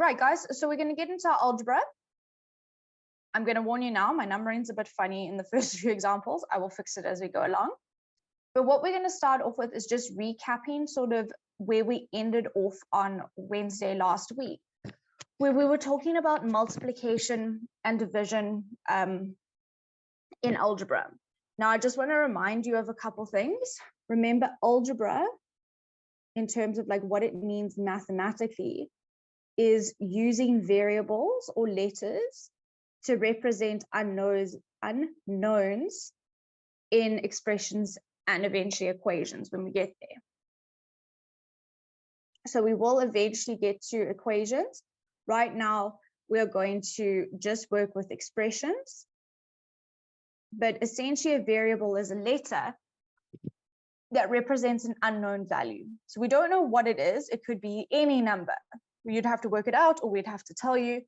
Right, guys, so we're going to get into our algebra. I'm going to warn you now, my numbering's a bit funny in the first few examples. I will fix it as we go along. But what we're going to start off with is just recapping sort of where we ended off on Wednesday last week, where we were talking about multiplication and division in algebra. Now, I just want to remind you of a couple things. Remember, algebra, in terms of like what it means mathematically, is using variables or letters to represent unknowns in expressions and eventually equations when we get there. So we will eventually get to equations. Right now, we're going to just work with expressions. But essentially, a variable is a letter that represents an unknown value. So we don't know what it is. It could be any number. You'd have to work it out, or we'd have to tell you.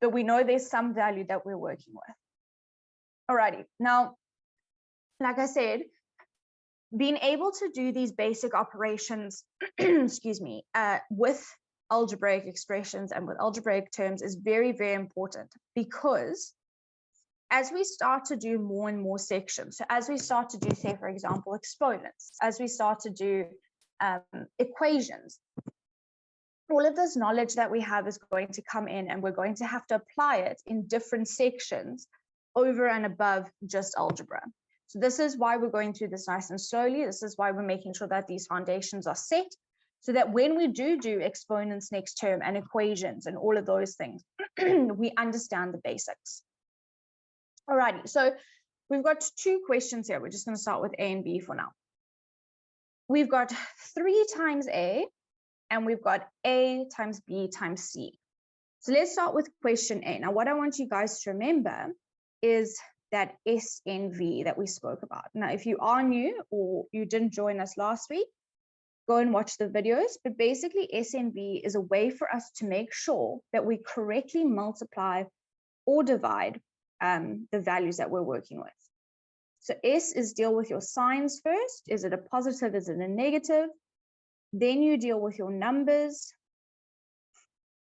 But we know there's some value that we're working with. Alrighty, now, like I said, being able to do these basic operations, excuse me, with algebraic expressions and with algebraic terms is very, very important, because as we start to do more and more sections, so as we start to do, say, for example, exponents, as we start to do equations, all of this knowledge that we have is going to come in, and we're going to have to apply it in different sections over and above just algebra. So this is why we're going through this nice and slowly. This is why we're making sure that these foundations are set, so that when we do exponents next term and equations and all of those things, we understand the basics. Alrighty, so we've got two questions here. We're just going to start with A and B for now. We've got 3 times A, and we've got A times B times C. So let's start with question A. Now, what I want you guys to remember is that SNV that we spoke about. Now, if you are new or you didn't join us last week, go and watch the videos. But basically, SNV is a way for us to make sure that we correctly multiply or divide the values that we're working with. So S is deal with your signs first. Is it a positive? Is it a negative? Then you deal with your numbers.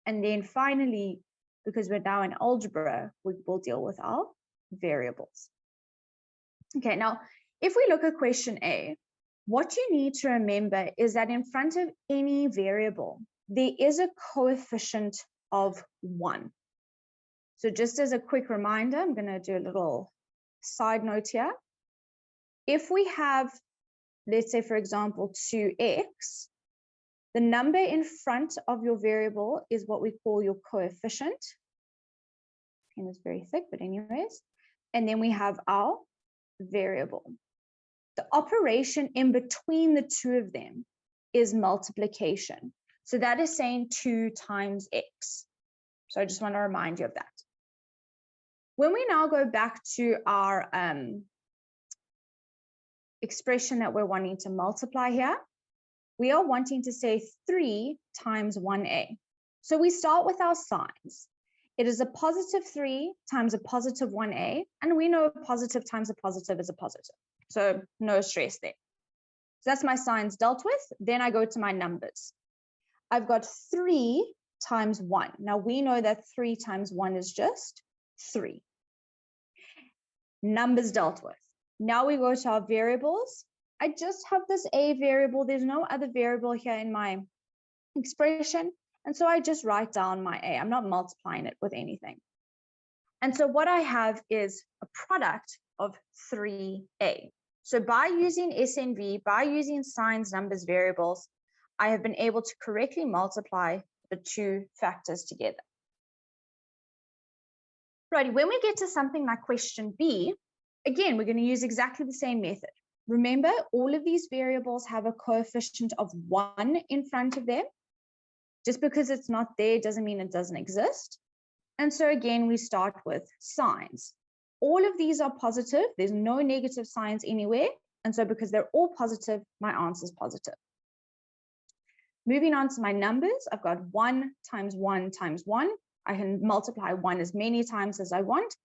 And then finally, because we're now in algebra, we will deal with our variables. Okay, now, if we look at question A, what you need to remember is that in front of any variable, there is a coefficient of 1. So just as a quick reminder, I'm going to do a little side note here. If we have, let's say, for example, 2x, the number in front of your variable is what we call your coefficient. Pen is very thick, but anyways. And then we have our variable. The operation in between the two of them is multiplication. So that is saying 2 times x. So I just want to remind you of that. When we now go back to our expression that we're wanting to multiply here, we are wanting to say 3 times 1a. So we start with our signs. It is a positive 3 times a positive 1a, and we know a positive times a positive is a positive. So no stress there. So that's my signs dealt with. Then I go to my numbers. I've got 3 times 1. Now we know that 3 times 1 is just 3. Numbers dealt with. Now we go to our variables. I just have this a variable. There's no other variable here in my expression. And so I just write down my a. I'm not multiplying it with anything. And so what I have is a product of 3a. So by using SNV, by using signs, numbers, variables, I have been able to correctly multiply the two factors together. Righty, when we get to something like question B, again, we're going to use exactly the same method. Remember, all of these variables have a coefficient of 1 in front of them. Just because it's not there doesn't mean it doesn't exist. And so again, we start with signs. All of these are positive. There's no negative signs anywhere. And so because they're all positive, my answer is positive. Moving on to my numbers, I've got 1 times 1 times 1. I can multiply 1 as many times as I want.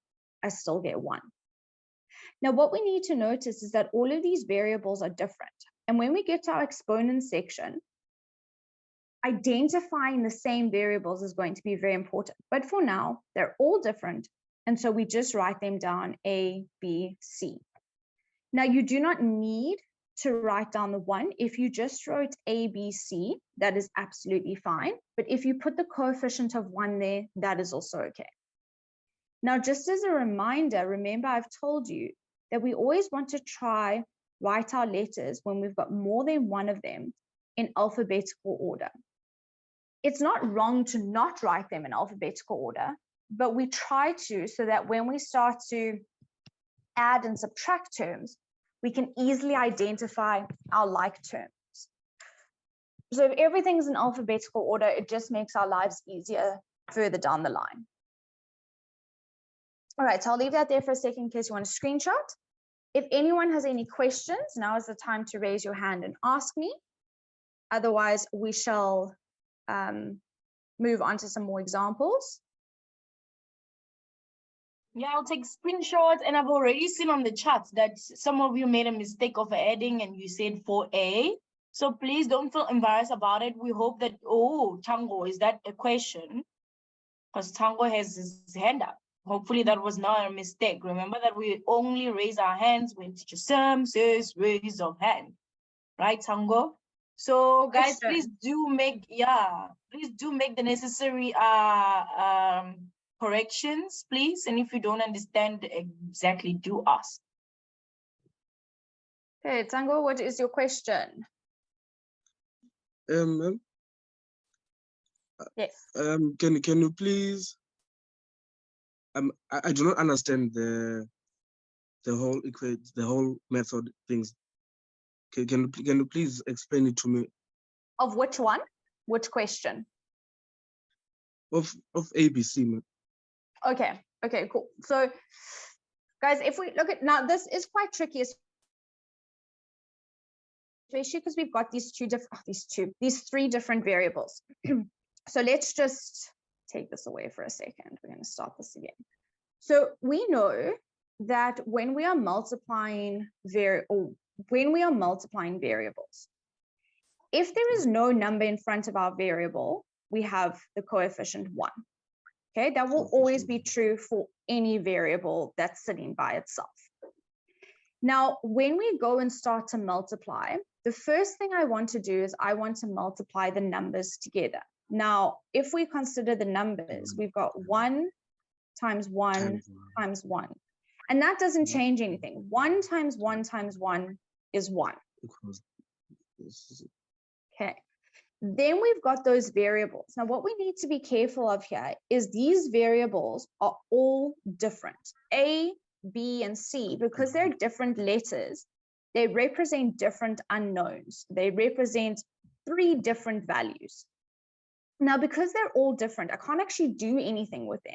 I still get 1. Now, what we need to notice is that all of these variables are different. And when we get to our exponent section, identifying the same variables is going to be very important. But for now, they're all different. And so we just write them down A, B, C. Now, you do not need to write down the 1. If you just wrote A, B, C, that is absolutely fine. But if you put the coefficient of 1 there, that is also okay. Now, just as a reminder, remember I've told you that we always want to try write our letters when we've got more than one of them in alphabetical order. It's not wrong to not write them in alphabetical order, but we try to so that when we start to add and subtract terms, we can easily identify our like terms. So if everything's in alphabetical order, it just makes our lives easier further down the line. All right, so I'll leave that there for a second in case you want to screenshot. If anyone has any questions, now is the time to raise your hand and ask me. Otherwise, we shall move on to some more examples. Yeah, I'll take screenshots, and I've already seen on the chat that some of you made a mistake of adding and you said 4A. So please don't feel embarrassed about it. We hope that, oh, Tango, is that a question? Because Tango has his hand up. Hopefully that was not a mistake. Remember that we only raise our hands when Teacher Sam says raise your hand. Right, Tango? So guys, please do make the necessary corrections, please. And if you don't understand exactly, do ask. Okay, Tango, what is your question? Yes. Can you please? I do not understand the whole method things. Can you please explain it to me? Of which one? Which question? Of ABC, man. Okay, cool. So guys, if we look at now, this is quite tricky, especially because we've got these three different variables. So let's just take this away for a second. We're going to start this again. So we know that when we are multiplying variables, if there is no number in front of our variable, we have the coefficient 1. Okay, that will always be true for any variable that's sitting by itself. Now, when we go and start to multiply, the first thing I want to do is I want to multiply the numbers together. Now, if we consider the numbers, we've got 1 times 1 times 1. And that doesn't change anything. 1 times 1 times 1 is 1. Okay. Then we've got those variables. Now, what we need to be careful of here is these variables are all different. A, B, and C, because they're different letters, they represent different unknowns. They represent 3 different values. Now, because they're all different, I can't actually do anything with them.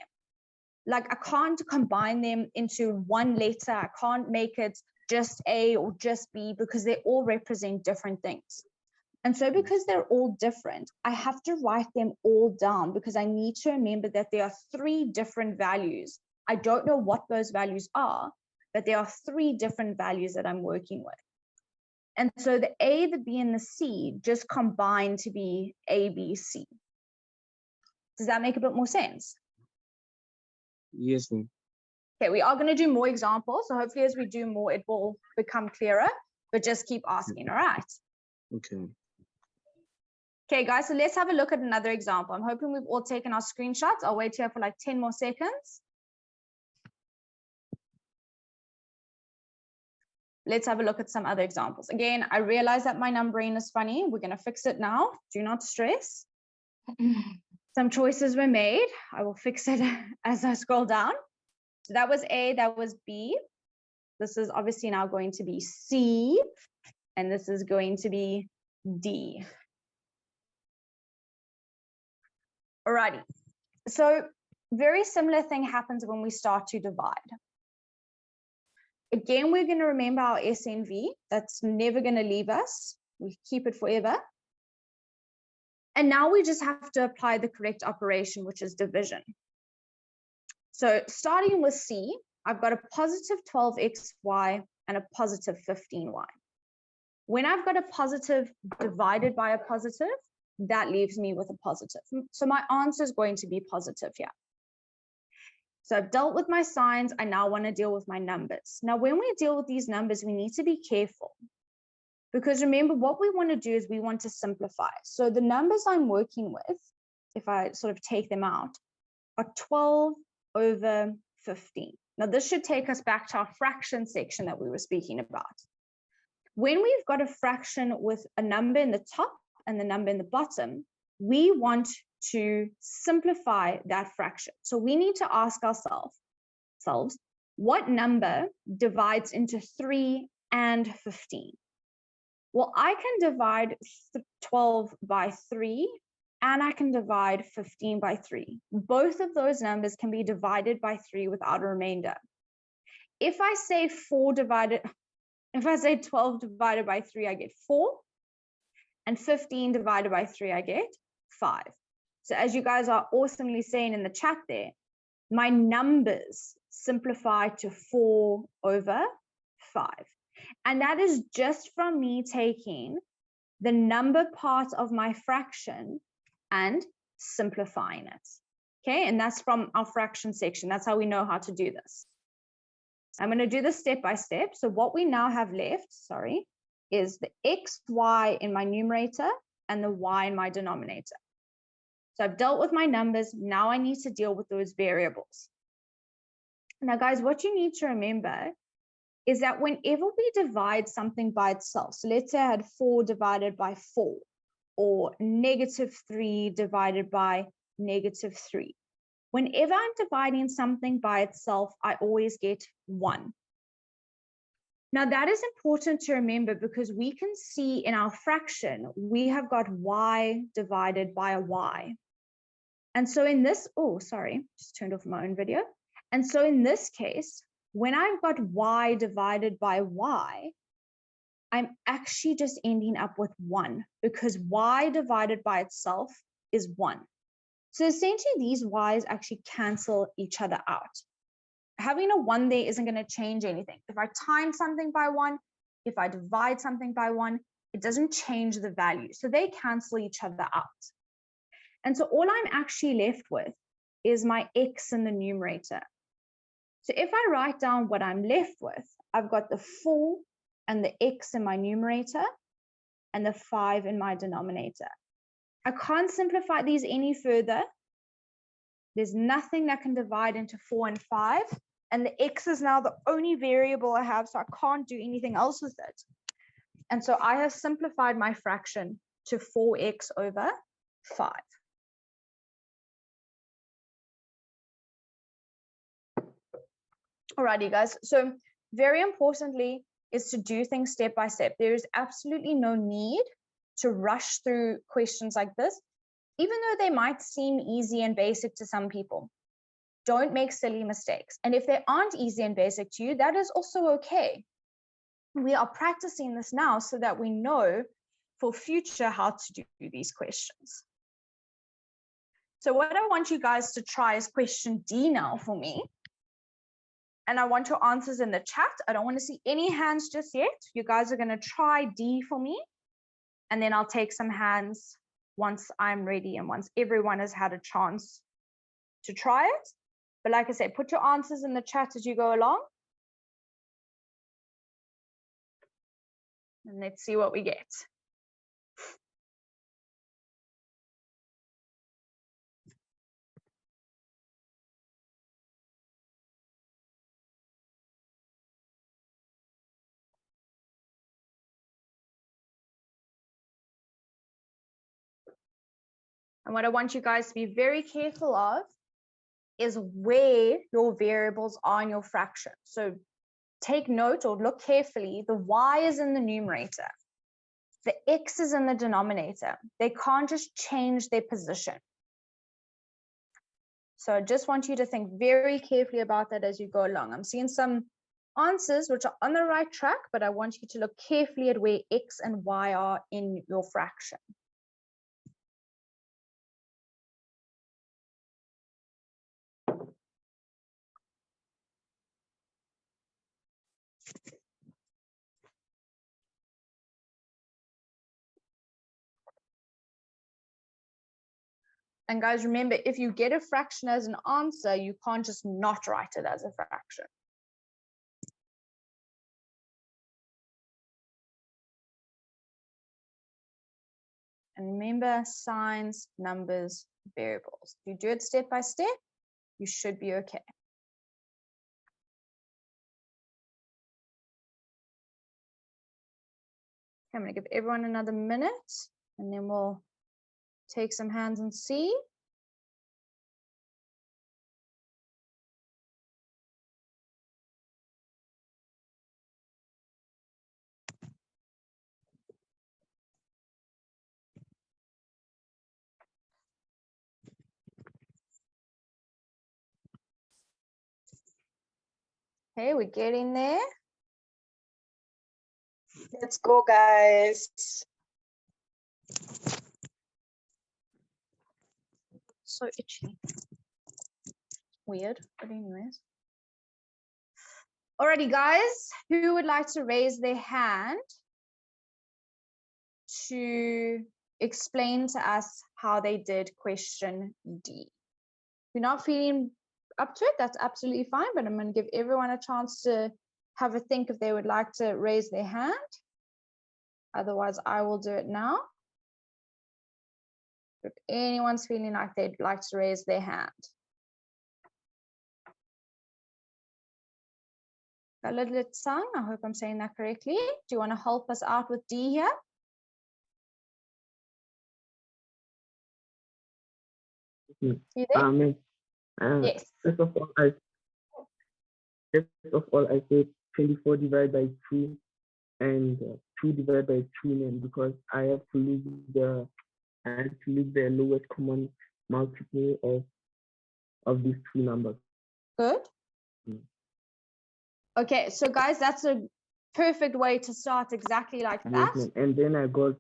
Like, I can't combine them into one letter. I can't make it just A or just B because they all represent different things. And so because they're all different, I have to write them all down because I need to remember that there are 3 different values. I don't know what those values are, but there are 3 different values that I'm working with. And so the A, the B, and the C just combine to be A, B, C. Does that make a bit more sense? Yes, ma'am. Okay, we are going to do more examples. So hopefully as we do more, it will become clearer, but just keep asking, all right? Okay. Okay, guys, so let's have a look at another example. I'm hoping we've all taken our screenshots. I'll wait here for like 10 more seconds. Let's have a look at some other examples. Again, I realize that my numbering is funny. We're going to fix it now. Do not stress. Some choices were made. I will fix it as I scroll down. So that was A, that was B. This is obviously now going to be C, and this is going to be D. Alrighty. So very similar thing happens when we start to divide. Again, we're going to remember our SNV. That's never going to leave us. We keep it forever. And now we just have to apply the correct operation, which is division. So starting with C, I've got a positive 12xy and a positive 15y. When I've got a positive divided by a positive, that leaves me with a positive. So my answer is going to be positive here. So I've dealt with my signs. I now want to deal with my numbers. Now, when we deal with these numbers, we need to be careful. Because remember, what we want to do is we want to simplify. So the numbers I'm working with, if I sort of take them out, are 12 over 15. Now, this should take us back to our fraction section that we were speaking about. When we've got a fraction with a number in the top and the number in the bottom, we want to simplify that fraction. So we need to ask ourselves, what number divides into 3 and 15? Well, I can divide 12 by 3, and I can divide 15 by 3. Both of those numbers can be divided by 3 without a remainder. If I say 12 divided by 3, I get 4, and 15 divided by 3, I get 5. So as you guys are awesomely saying in the chat there, my numbers simplify to 4 over 5. And that is just from me taking the number part of my fraction and simplifying it. Okay, and that's from our fraction section. That's how we know how to do this. I'm going to do this step by step. So what we now have left, is the x, y in my numerator and the y in my denominator. So I've dealt with my numbers. Now I need to deal with those variables. Now, guys, what you need to remember is that whenever we divide something by itself, so let's say I had 4 divided by 4, or -3 divided by -3. Whenever I'm dividing something by itself, I always get 1. Now that is important to remember because we can see in our fraction, we have got y divided by a y. And so in this, just turned off my own video. And so in this case, when I've got y divided by y, I'm actually just ending up with 1 because y divided by itself is 1. So essentially these y's actually cancel each other out. Having a 1 there isn't going to change anything. If I times something by 1, if I divide something by 1, it doesn't change the value. So they cancel each other out. And so all I'm actually left with is my x in the numerator. So if I write down what I'm left with, I've got the 4 and the x in my numerator and the 5 in my denominator. I can't simplify these any further. There's nothing that can divide into 4 and 5. And the x is now the only variable I have, so I can't do anything else with it. And so I have simplified my fraction to 4x over 5. Alrighty, guys. So very importantly is to do things step by step. There is absolutely no need to rush through questions like this, even though they might seem easy and basic to some people. Don't make silly mistakes. And if they aren't easy and basic to you, that is also okay. We are practicing this now so that we know for future how to do these questions. So what I want you guys to try is question D now for me. And I want your answers in the chat. I don't want to see any hands just yet. You guys are going to try D for me. And then I'll take some hands once I'm ready and once everyone has had a chance to try it. But like I said, put your answers in the chat as you go along. And let's see what we get. And what I want you guys to be very careful of is where your variables are in your fraction. So take note or look carefully. The y is in the numerator. The x is in the denominator. They can't just change their position. So I just want you to think very carefully about that as you go along. I'm seeing some answers which are on the right track, but I want you to look carefully at where x and y are in your fraction. And guys, remember, if you get a fraction as an answer, you can't just not write it as a fraction. And remember, signs, numbers, variables. If you do it step by step, you should be okay. I'm going to give everyone another minute, and then we'll take some hands and see. Okay, we're getting there. Let's go, guys. So itchy. Weird, but anyways. Alrighty, guys, who would like to raise their hand to explain to us how they did question D? If you're not feeling up to it, that's absolutely fine, but I'm going to give everyone a chance to have a think if they would like to raise their hand. Otherwise, I will do it now. If anyone's feeling like they'd like to raise their hand. Sung, I hope I'm saying that correctly. Do you want to help us out with D here? You there? Yes. First of all, I said 24 divided by 2 and 2 divided by 2, and because I have to leave the lowest common multiple of these two numbers. Good. Okay, so guys, that's a perfect way to start exactly like that. Yes, and then I got.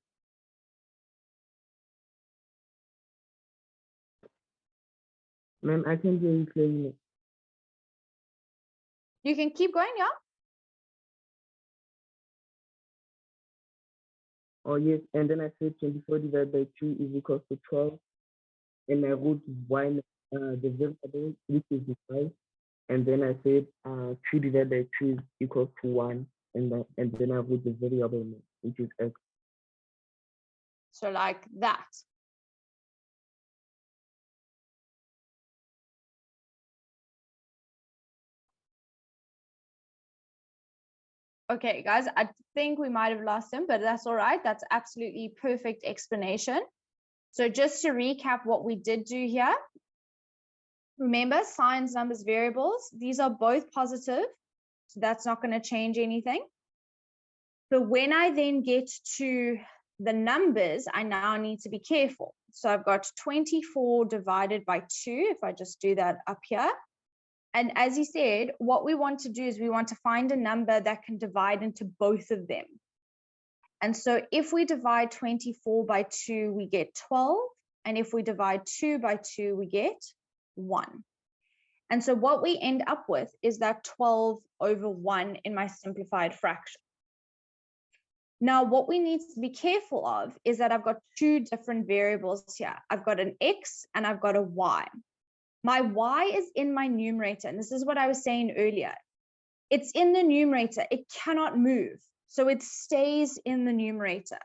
Ma'am, I can hear you clearly. You can keep going, yeah? Oh, yes, and then I said 24 divided by 2 is equal to 12. And I wrote y, the variable, which is the 5. And then I said 2 divided by 2 is equal to 1. And then I wrote the variable, which is x. So like that. Okay, guys, I think we might have lost him, but that's all right. That's absolutely perfect explanation. So just to recap what we did do here, remember signs, numbers, variables, these are both positive. So that's not going to change anything. So when I then get to the numbers, I now need to be careful. So I've got 24 divided by 2, if I just do that up here. And as he said, what we want to do is we want to find a number that can divide into both of them. And so if we divide 24 by 2, we get 12. And if we divide 2 by 2, we get 1. And so what we end up with is that 12 over 1 in my simplified fraction. Now, what we need to be careful of is that I've got two different variables here. I've got an x and I've got a y. My y is in my numerator, and this is what I was saying earlier. It's in the numerator. It cannot move, so it stays in the numerator.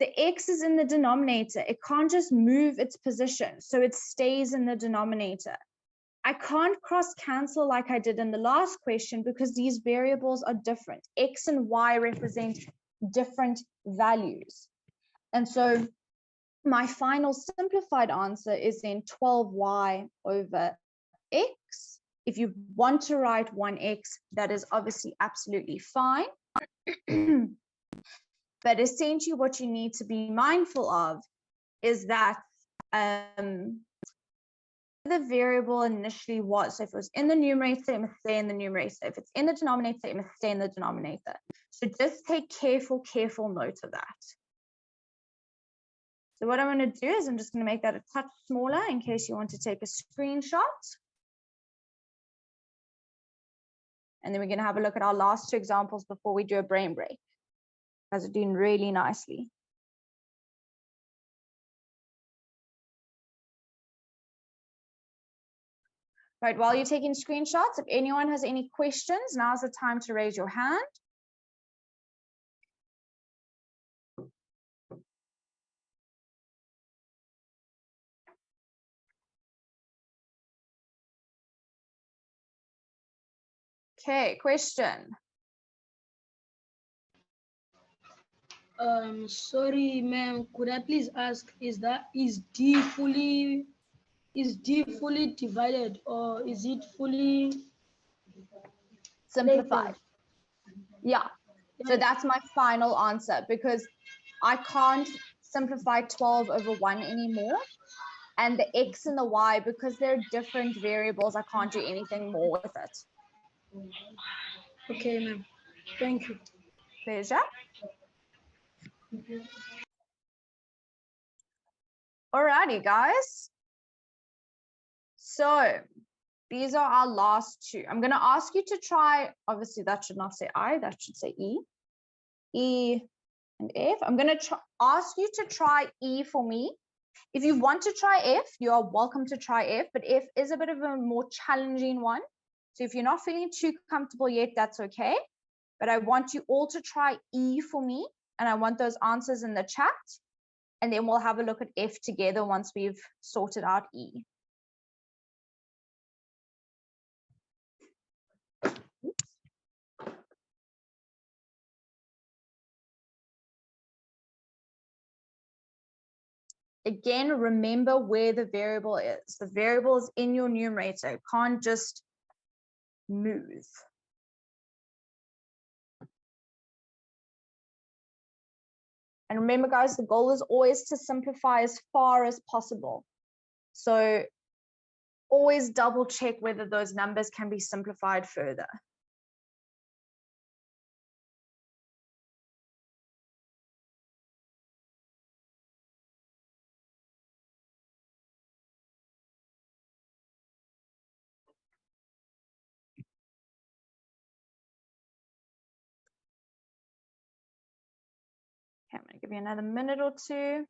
The x is in the denominator. It can't just move its position, so it stays in the denominator. I can't cross cancel like I did in the last question because these variables are different. X and y represent different values. And so my final simplified answer is then 12y over x. If you want to write 1x, that is obviously absolutely fine. But essentially what you need to be mindful of is that the variable initially was, so if it was in the numerator, it must stay in the numerator. If it's in the denominator, it must stay in the denominator. So just take careful note of that. So what I'm going to do is I'm just going to make that a touch smaller in case you want to take a screenshot. And then we're going to have a look at our last two examples before we do a brain break. You guys are doing really nicely. Right, while you're taking screenshots, if anyone has any questions, now's the time to raise your hand. Okay, question. Sorry, ma'am, could I please ask, is D fully divided, or is it fully Simplified. Yeah, so that's my final answer, because I can't simplify 12 over 1 anymore. And the X and the Y, because they're different variables, I can't do anything more with it. Okay, ma'am. Thank you. Pleasure. Alrighty, guys. So these are our last two. I'm going to ask you to try, obviously that should not say I, that should say E. E and F. I'm going to ask you to try E for me. If you want to try F, you are welcome to try F, but F is a bit of a more challenging one. So if you're not feeling too comfortable yet, that's okay. But I want you all to try E for me, and I want those answers in the chat, and then we'll have a look at F together once we've sorted out E. Again, remember where the variable is. The variable is in your numerator. It can't just move. And remember, guys, the goal is always to simplify as far as possible. So always double check whether those numbers can be simplified further. Okay, I'm going to give you another minute or two.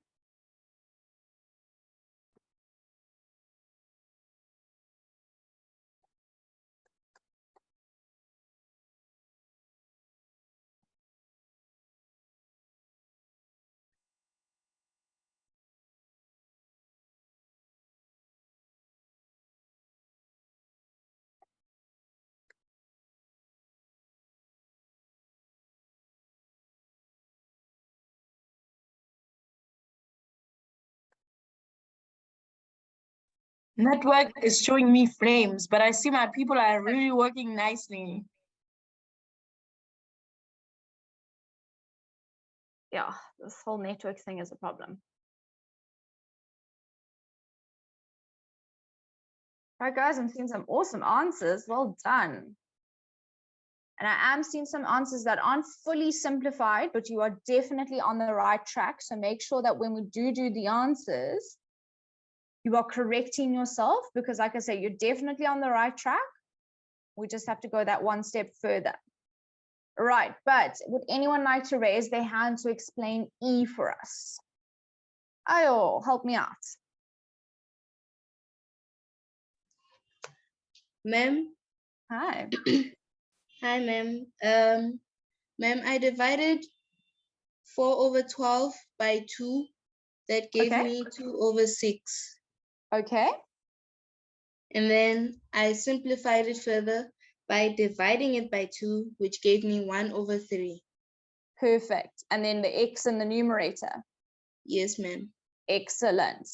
Network is showing me frames, but I see my people are really working nicely. Yeah, this whole network thing is a problem. All right, guys, I'm seeing some awesome answers. Well done. And I am seeing some answers that aren't fully simplified, but you are definitely on the right track. So make sure that when we do the answers, you are correcting yourself, because like I say, you're definitely on the right track. We just have to go that one step further. Right, but would anyone like to raise their hand to explain E for us? Ayo, help me out. Ma'am. Hi. Hi, ma'am. Ma'am, I divided 4 over 12 by 2. That gave me 2 over 6. Okay. And then I simplified it further by dividing it by 2, which gave me 1 over 3. Perfect. And then the X in the numerator. Yes, ma'am. Excellent.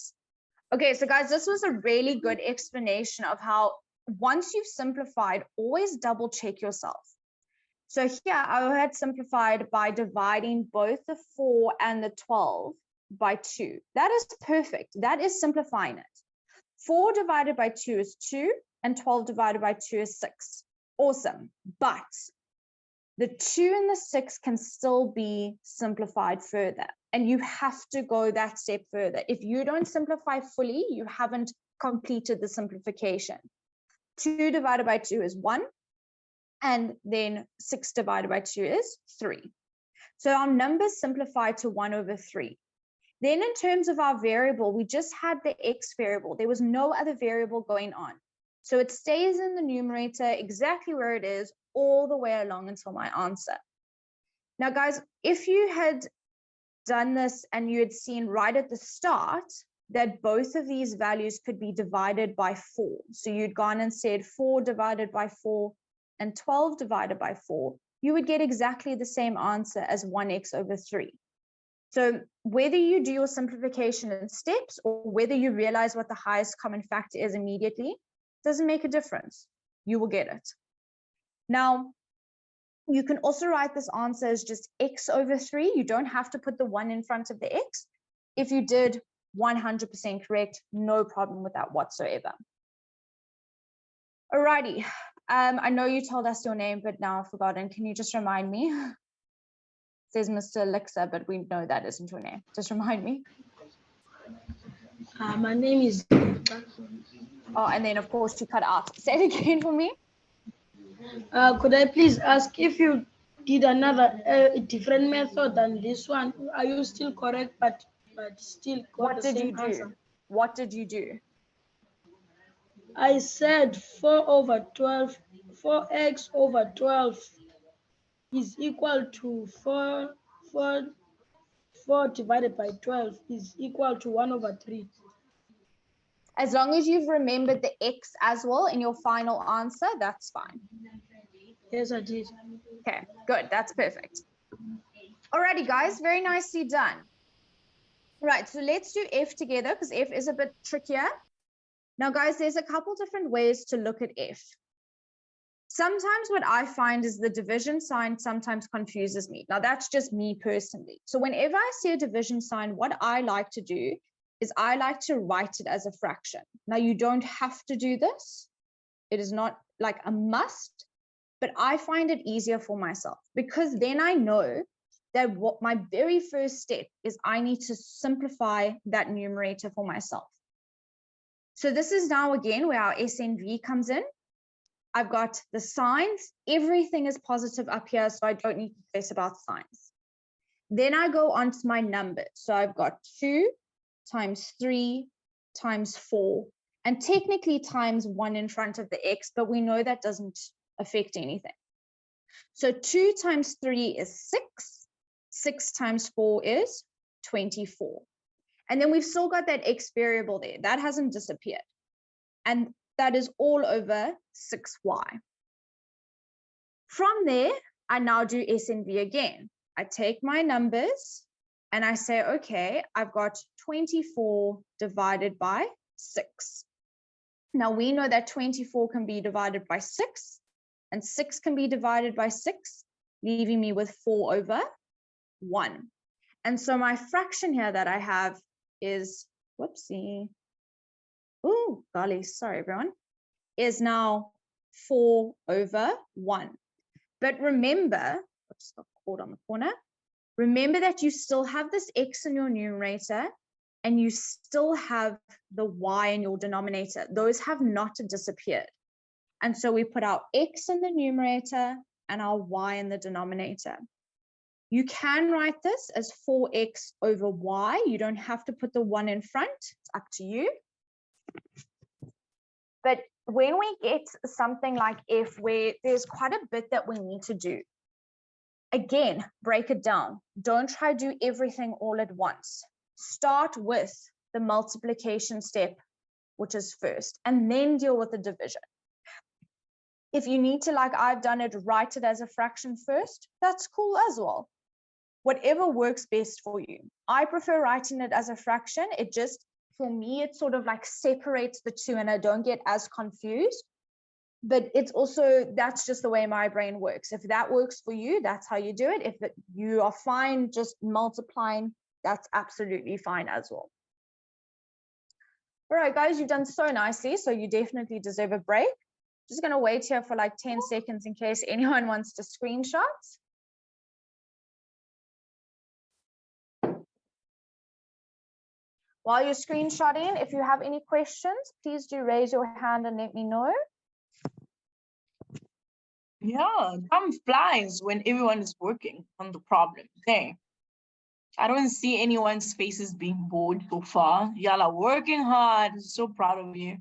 Okay, so guys, this was a really good explanation of how once you've simplified, always double check yourself. So here I had simplified by dividing both the 4 and the 12 by 2. That is perfect. That is simplifying it. 4 divided by 2 is 2, and 12 divided by 2 is 6. Awesome. But the 2 and the 6 can still be simplified further. And you have to go that step further. If you don't simplify fully, you haven't completed the simplification. 2 divided by 2 is 1. And then 6 divided by 2 is 3. So our numbers simplify to 1 over 3. Then in terms of our variable, we just had the X variable. There was no other variable going on. So it stays in the numerator exactly where it is all the way along until my answer. Now, guys, if you had done this and you had seen right at the start that both of these values could be divided by 4. So you'd gone and said 4 divided by 4 and 12 divided by 4, you would get exactly the same answer as 1x over 3. So whether you do your simplification in steps or whether you realize what the highest common factor is immediately, doesn't make a difference. You will get it. Now, you can also write this answer as just x over 3. You don't have to put the 1 in front of the x. If you did 100% correct, no problem with that whatsoever. Alrighty, I know you told us your name, but now I've forgotten. Can you just remind me? It says Mr. Elixir, but we know that isn't your name. Just remind me. My name is. Oh, and then of course you cut out. Say it again for me. Could I please ask if you did another different method than this one? Are you still correct, but still got What the did same you do? answer? What did you do? I said 4 over 12, 4x over 12 is equal to 4 divided by 12 is equal to 1 over 3. As long as you've remembered the x as well in your final answer, that's fine. Yes, I did. Okay, good. That's perfect. Alrighty, guys, very nicely done. Right, so let's do F together because F is a bit trickier. Now, guys, there's a couple different ways to look at F. Sometimes what I find is the division sign sometimes confuses me. Now, that's just me personally. So whenever I see a division sign, what I like to do is I like to write it as a fraction. Now, you don't have to do this. It is not like a must, but I find it easier for myself because then I know that what my very first step is I need to simplify that numerator for myself. So this is now again where our SNV comes in. I've got the signs, everything is positive up here, so I don't need to stress about signs. Then I go on to my numbers. So I've got 2 times 3 times 4, and technically times 1 in front of the x, but we know that doesn't affect anything. So 2 times 3 is 6, 6 times 4 is 24. And then we've still got that x variable there. That hasn't disappeared. And that is all over 6y. From there, I now do SNV again. I take my numbers and I say, okay, I've got 24 divided by 6. Now we know that 24 can be divided by 6 and 6 can be divided by 6, leaving me with 4 over 1. And so my fraction here that I have is, whoopsie, oh, golly, sorry, everyone, is now 4 over 1. But remember, oops, got caught on the corner. Remember that you still have this x in your numerator and you still have the y in your denominator. Those have not disappeared. And so we put our x in the numerator and our y in the denominator. You can write this as 4x over y. You don't have to put the 1 in front. It's up to you. But when we get something like F where there's quite a bit that we need to do, again, break it down. Don't try to do everything all at once. Start with the multiplication step, which is first, and then deal with the division. If you need to, like I've done it, write it as a fraction first, that's cool as well. Whatever works best for you. I prefer writing it as a fraction. It just, for me, it sort of like separates the two and I don't get as confused. But it's also, that's just the way my brain works. If that works for you, that's how you do it. If you are fine just multiplying, that's absolutely fine as well. All right, guys, you've done so nicely. So you definitely deserve a break. Just going to wait here for like 10 seconds in case anyone wants to screenshot. While you're screenshotting, if you have any questions, please do raise your hand and let me know. Yeah, time flies when everyone is working on the problem. Dang. I don't see anyone's faces being bored so far. Y'all are working hard. So proud of you.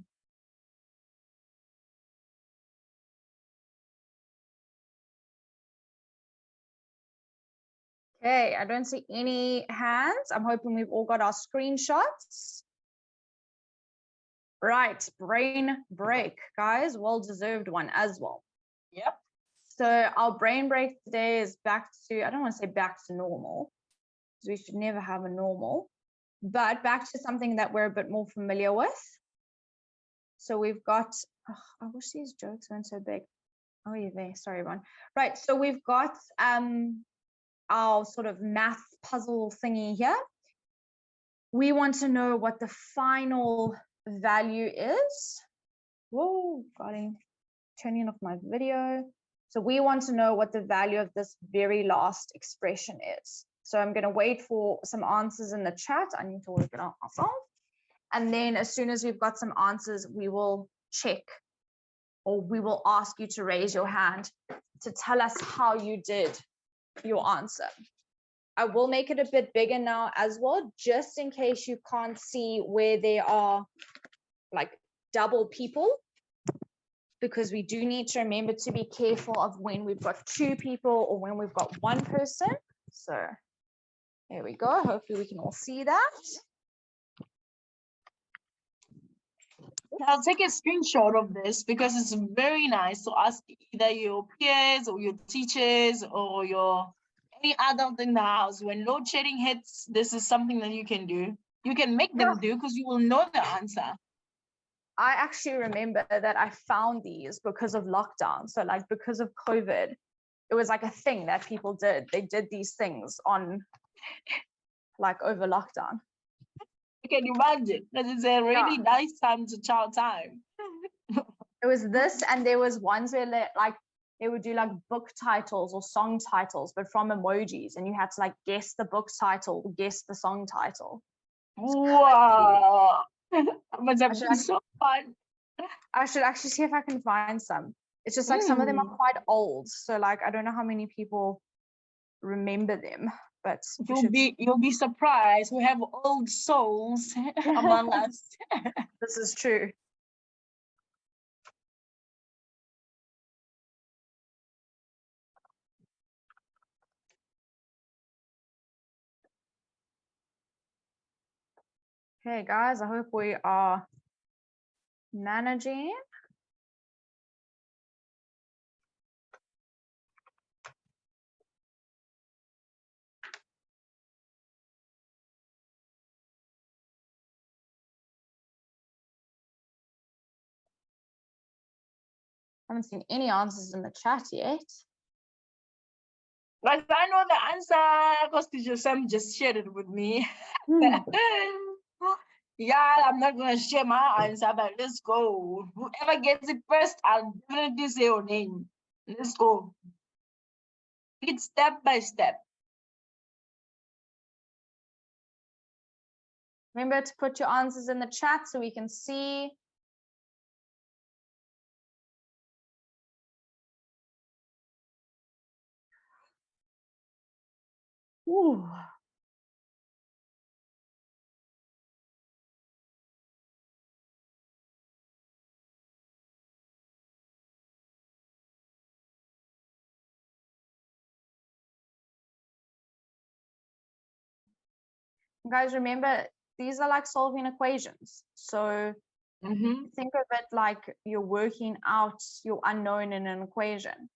Okay, I don't see any hands. I'm hoping we've all got our screenshots. Right, brain break, guys. Well-deserved one as well. Yep. So our brain break today is back to, I don't want to say back to normal, because we should never have a normal, but back to something that we're a bit more familiar with. So we've got, oh, I wish these jokes weren't so big. Oh, yeah, there. Sorry, everyone. Right, so we've got our sort of math puzzle thingy here. We want to know what the final value is. Whoa, turning off my video. So we want to know what the value of this very last expression is. So I'm going to wait for some answers in the chat. I need to work it out myself. And then as soon as we've got some answers, we will check, or we will ask you to raise your hand to tell us how you did your answer. I will make it a bit bigger now as well, just in case you can't see where there are like double people, because we do need to remember to be careful of when we've got 2 people or when we've got 1 person. So there we go. Hopefully we can all see that. I'll take a screenshot of this because it's very nice to ask either your peers or your teachers or your any adult in the house. When load shedding hits, this is something that you can do. You can make them do because you will know the answer. I actually remember that I found these because of lockdown. So like because of COVID, it was like a thing that people did. They did these things on like over lockdown. You can imagine that it's a really nice time to child time. It was this, and there was ones where they would do like book titles or song titles, but from emojis, and you had to like guess the book title, guess the song title. Wow. But that was so fun. I should actually see if I can find some. It's just like some of them are quite old, so like I don't know how many people remember them, but you'll be surprised. We have old souls among us. This is true. Okay, guys, I hope we are managing. I haven't seen any answers in the chat yet. But I know the answer because teacher Sam just shared it with me. Yeah, I'm not going to share my answer, but let's go. Whoever gets it first, I'll definitely say your name. Let's go. Take it step by step. Remember to put your answers in the chat so we can see. Ooh. Guys, remember, these are like solving equations. So think of it like you're working out your unknown in an equation.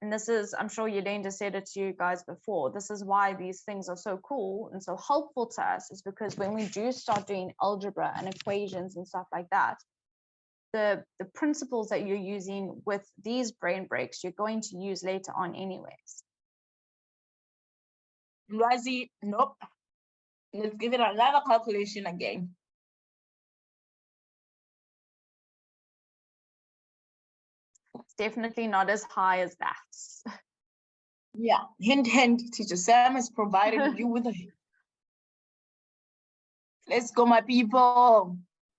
And this is, I'm sure Yelena said it to you guys before, this is why these things are so cool and so helpful to us, is because when we do start doing algebra and equations and stuff like that, the principles that you're using with these brain breaks, you're going to use later on anyways. Razi, nope. Let's give it another calculation again. It's definitely not as high as that. Yeah, hint, hint. Teacher Sam has provided you with a hint. Let's go, my people.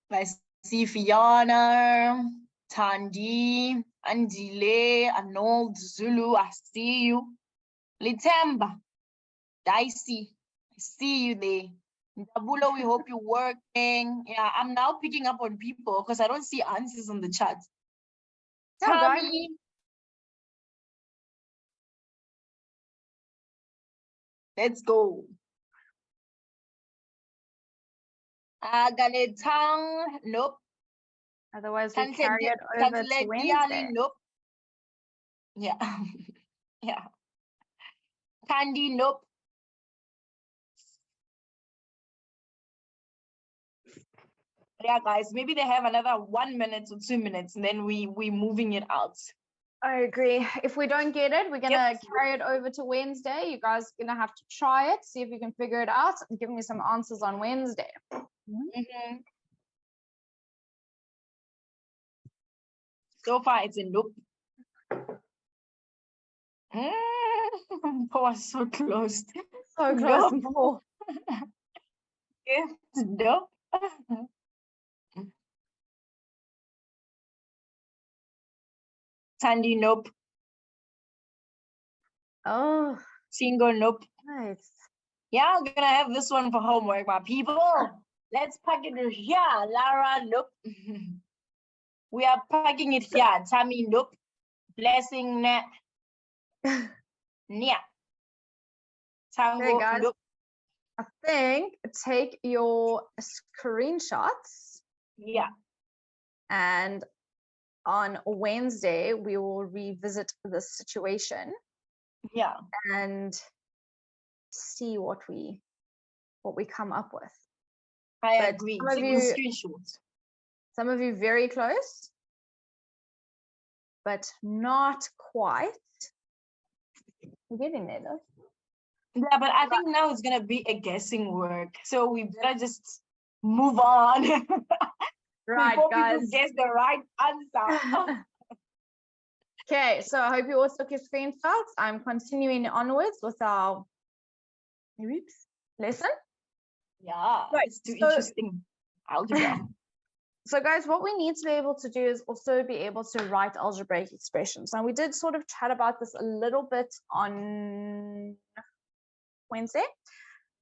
I see Fiona, Tandi, Andile, Arnold, Zulu. I see you. Litemba, Dicey. I see you there. Ndabulo, we hope you're working. Yeah, I'm now picking up on people because I don't see answers on the chat. Tommy. Let's go. Ganetang, nope. Otherwise, we carry it over to Wednesday. Nope. Yeah. Yeah. Candy, nope. Yeah, guys, maybe they have another 1 minute or 2 minutes, and then we moving it out. I agree. If we don't get it, we're gonna carry it over to Wednesday. You guys are gonna have to try it, see if you can figure it out, and give me some answers on Wednesday. Mm-hmm. So far, it's a nope. Poor, so close. So close. Nope. It's nope. Sandy, nope. Oh, Single, nope. nice. Yeah, I'm gonna have this one for homework, my people. Let's pack it here. Lara, nope. We are packing it here. Tammy, nope. Blessing, nah. Yeah. Tango, Okay, guys. nope. I think take your screenshots. Yeah. And on Wednesday, we will revisit this situation. Yeah. And see what we come up with. I But agree. some of Taking you- screenshots. Some of you very close, but not quite. We're getting there though. Yeah, but I think now it's gonna be a guessing work. So we better just move on. Right, before guys. people guess the right answer. Okay, so I hope you all took your screenshots. I'm continuing onwards with our lesson. Yeah, Right, it's too so- interesting. Algebra. So guys, what we need to be able to do is also be able to write algebraic expressions. Now we did sort of chat about this a little bit on Wednesday,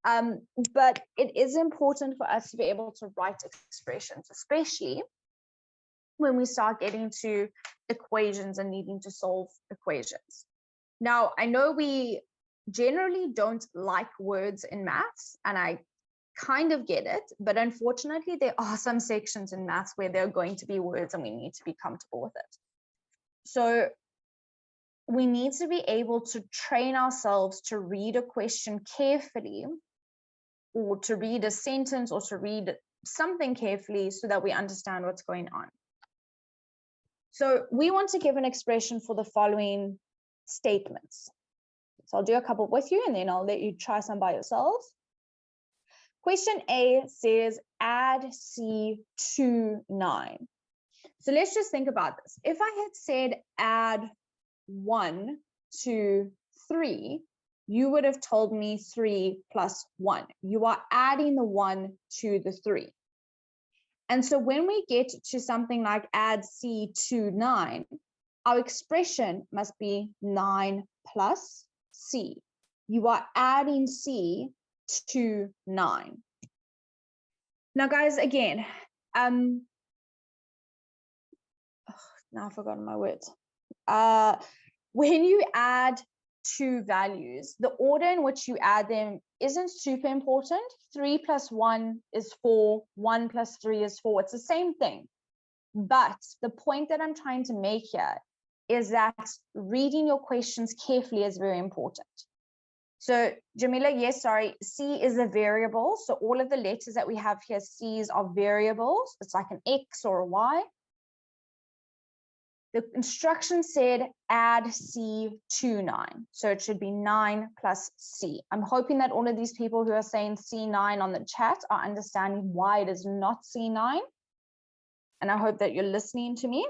but it is important for us to be able to write expressions, especially when we start getting to equations and needing to solve equations. Now, I know we generally don't like words in maths, and I kind of get it, but unfortunately there are some sections in maths where there are going to be words and we need to be comfortable with it. So we need to be able to train ourselves to read a question carefully, or to read a sentence, or to read something carefully so that we understand what's going on. So we want to give an expression for the following statements. So I'll do a couple with you and then I'll let you try some by yourselves. Question A says add C to 9. So let's just think about this. If I had said add 1 to 3, you would have told me 3 plus 1. You are adding the 1 to the 3. And so when we get to something like add C to 9, our expression must be 9 plus C. You are adding C to 9. Now, guys, again, now I've forgotten my words. When you add two values, the order in which you add them isn't super important. 3 plus 1 is 4, 1 plus 3 is 4. It's the same thing. But the point that I'm trying to make here is that reading your questions carefully is very important. So Jamila, yes, sorry, C is a variable. So all of the letters that we have here, C's are variables. It's like an X or a Y. The instruction said add C to 9. So it should be 9 plus C. I'm hoping that all of these people who are saying C9 on the chat are understanding why it is not C9. And I hope that you're listening to me.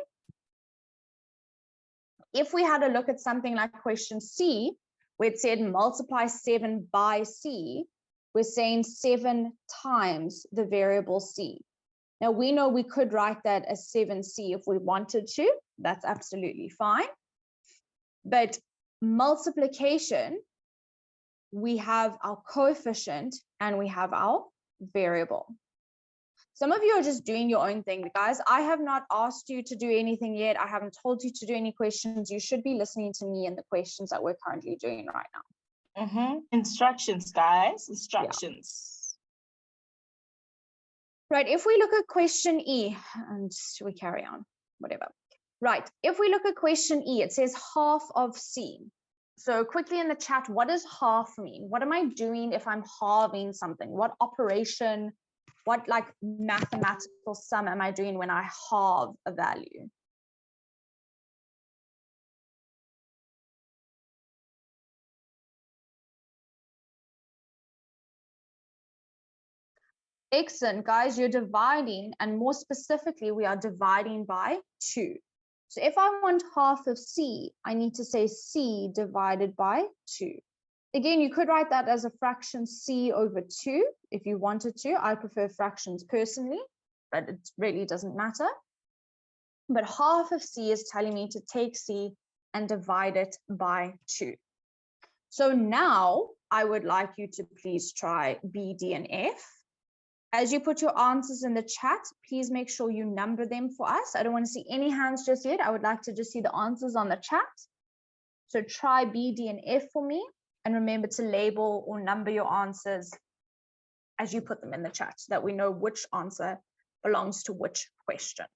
If we had a look at something like question C, where it said multiply 7 by C, we're saying 7 times the variable C. Now we know we could write that as 7C if we wanted to. That's absolutely fine. But multiplication, we have our coefficient and we have our variable. Some of you are just doing your own thing, guys. I have not asked you to do anything yet. I haven't told you to do any questions. You should be listening to me and the questions that we're currently doing right now. Instructions, guys. Instructions. Right, if we look at question E, and we carry on, whatever. Right, if we look at question E, it says half of C. So quickly in the chat, what does half mean? What am I doing if I'm halving something? What operation, what like mathematical sum am I doing when I halve a value? Excellent, guys, you're dividing, and more specifically, we are dividing by 2. So if I want half of C, I need to say C divided by 2. Again, you could write that as a fraction C over 2 if you wanted to. I prefer fractions personally, but it really doesn't matter. But half of C is telling me to take C and divide it by 2. So now I would like you to please try B, D, and F. As you put your answers in the chat, please make sure you number them for us. I don't want to see any hands just yet. I would like to just see the answers on the chat. So try B, D, and F for me. And remember to label or number your answers as you put them in the chat so that we know which answer belongs to which question.